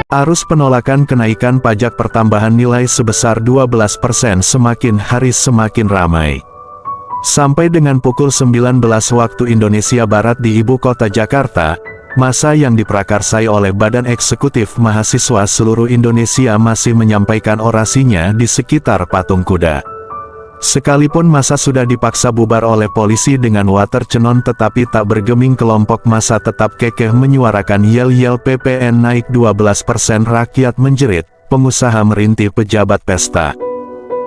Arus penolakan kenaikan pajak pertambahan nilai sebesar 12% semakin hari semakin ramai. Sampai dengan pukul 19 waktu Indonesia Barat di Ibu Kota Jakarta, massa yang diprakarsai oleh Badan Eksekutif Mahasiswa Seluruh Indonesia masih menyampaikan orasinya di sekitar patung kuda. Sekalipun massa sudah dipaksa bubar oleh polisi dengan water cannon tetapi tak bergeming, kelompok massa tetap kekeh menyuarakan yel-yel PPN naik 12%, rakyat menjerit, pengusaha merintih, pejabat pesta.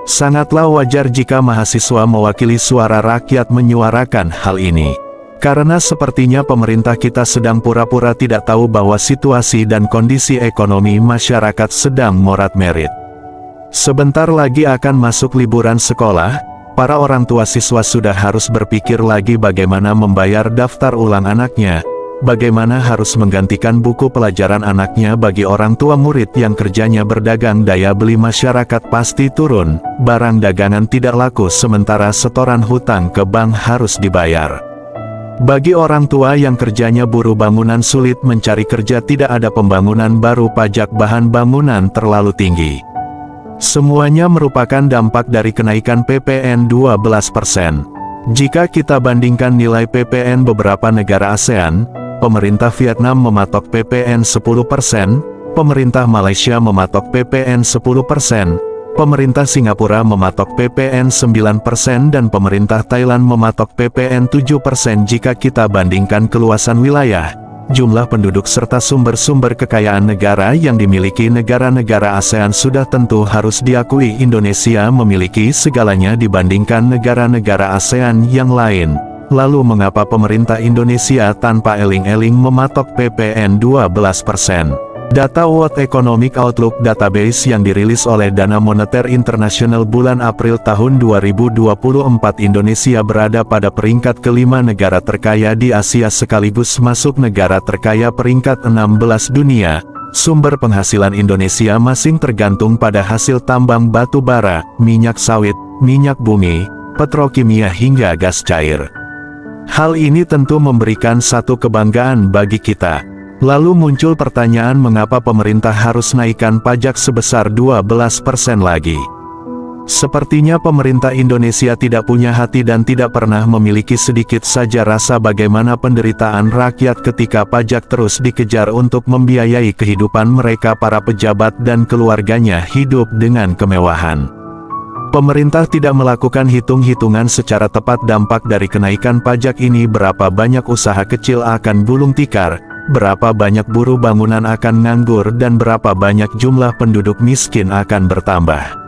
Sangatlah wajar jika mahasiswa mewakili suara rakyat menyuarakan hal ini. Karena sepertinya pemerintah kita sedang pura-pura tidak tahu bahwa situasi dan kondisi ekonomi masyarakat sedang morat-merit. Sebentar lagi akan masuk liburan sekolah, para orang tua siswa sudah harus berpikir lagi bagaimana membayar daftar ulang anaknya, bagaimana harus menggantikan buku pelajaran anaknya. Bagi orang tua murid yang kerjanya berdagang, daya beli masyarakat pasti turun, barang dagangan tidak laku sementara setoran hutang ke bank harus dibayar. Bagi orang tua yang kerjanya buruh bangunan, sulit mencari kerja, tidak ada pembangunan baru, pajak bahan bangunan terlalu tinggi. Semuanya merupakan dampak dari kenaikan PPN 12%. Jika kita bandingkan nilai PPN beberapa negara ASEAN, pemerintah Vietnam mematok PPN 10%, pemerintah Malaysia mematok PPN 10%, pemerintah Singapura mematok PPN 9% dan pemerintah Thailand mematok PPN 7%. Jika kita bandingkan keluasan wilayah, jumlah penduduk serta sumber-sumber kekayaan negara yang dimiliki negara-negara ASEAN, sudah tentu harus diakui Indonesia memiliki segalanya dibandingkan negara-negara ASEAN yang lain. Lalu mengapa pemerintah Indonesia tanpa eling-eling mematok PPN 12%? Data World Economic Outlook Database yang dirilis oleh Dana Moneter Internasional bulan April tahun 2024, Indonesia berada pada peringkat kelima negara terkaya di Asia sekaligus masuk negara terkaya peringkat 16 dunia. Sumber penghasilan Indonesia masing tergantung pada hasil tambang batu bara, minyak sawit, minyak bumi, petrokimia hingga gas cair. Hal ini tentu memberikan satu kebanggaan bagi kita. Lalu muncul pertanyaan, mengapa pemerintah harus naikkan pajak sebesar 12% lagi? Sepertinya pemerintah Indonesia tidak punya hati dan tidak pernah memiliki sedikit saja rasa bagaimana penderitaan rakyat ketika pajak terus dikejar untuk membiayai kehidupan mereka. Para pejabat dan keluarganya hidup dengan kemewahan. Pemerintah tidak melakukan hitung-hitungan secara tepat dampak dari kenaikan pajak ini. Berapa banyak usaha kecil akan gulung tikar, berapa banyak buruh bangunan akan nganggur, dan berapa banyak jumlah penduduk miskin akan bertambah.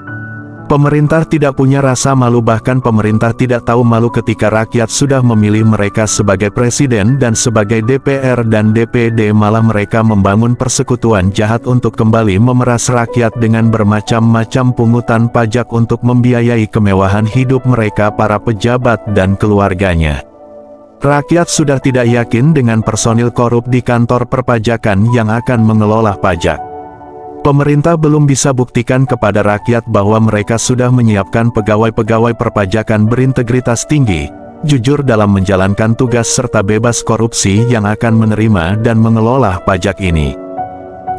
Pemerintah tidak punya rasa malu, bahkan pemerintah tidak tahu malu ketika rakyat sudah memilih mereka sebagai presiden dan sebagai DPR dan DPD, malah mereka membangun persekutuan jahat untuk kembali memeras rakyat dengan bermacam-macam pungutan pajak untuk membiayai kemewahan hidup mereka, para pejabat dan keluarganya. Rakyat sudah tidak yakin dengan personil korup di kantor perpajakan yang akan mengelola pajak. Pemerintah belum bisa buktikan kepada rakyat bahwa mereka sudah menyiapkan pegawai-pegawai perpajakan berintegritas tinggi, jujur dalam menjalankan tugas serta bebas korupsi yang akan menerima dan mengelola pajak ini.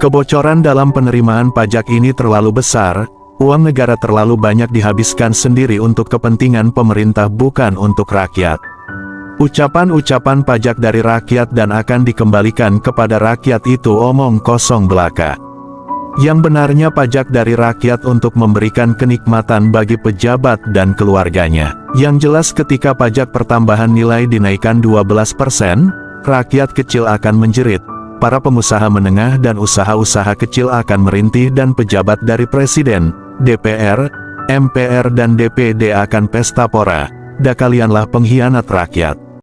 Kebocoran dalam penerimaan pajak ini terlalu besar, uang negara terlalu banyak dihabiskan sendiri untuk kepentingan pemerintah, bukan untuk rakyat. Ucapan-ucapan pajak dari rakyat dan akan dikembalikan kepada rakyat itu omong kosong belaka. Yang benarnya pajak dari rakyat untuk memberikan kenikmatan bagi pejabat dan keluarganya. Yang jelas ketika pajak pertambahan nilai dinaikkan 12%, rakyat kecil akan menjerit, para pengusaha menengah dan usaha-usaha kecil akan merintih, dan pejabat dari presiden, DPR, MPR dan DPD akan pesta pora. Kalianlah pengkhianat rakyat.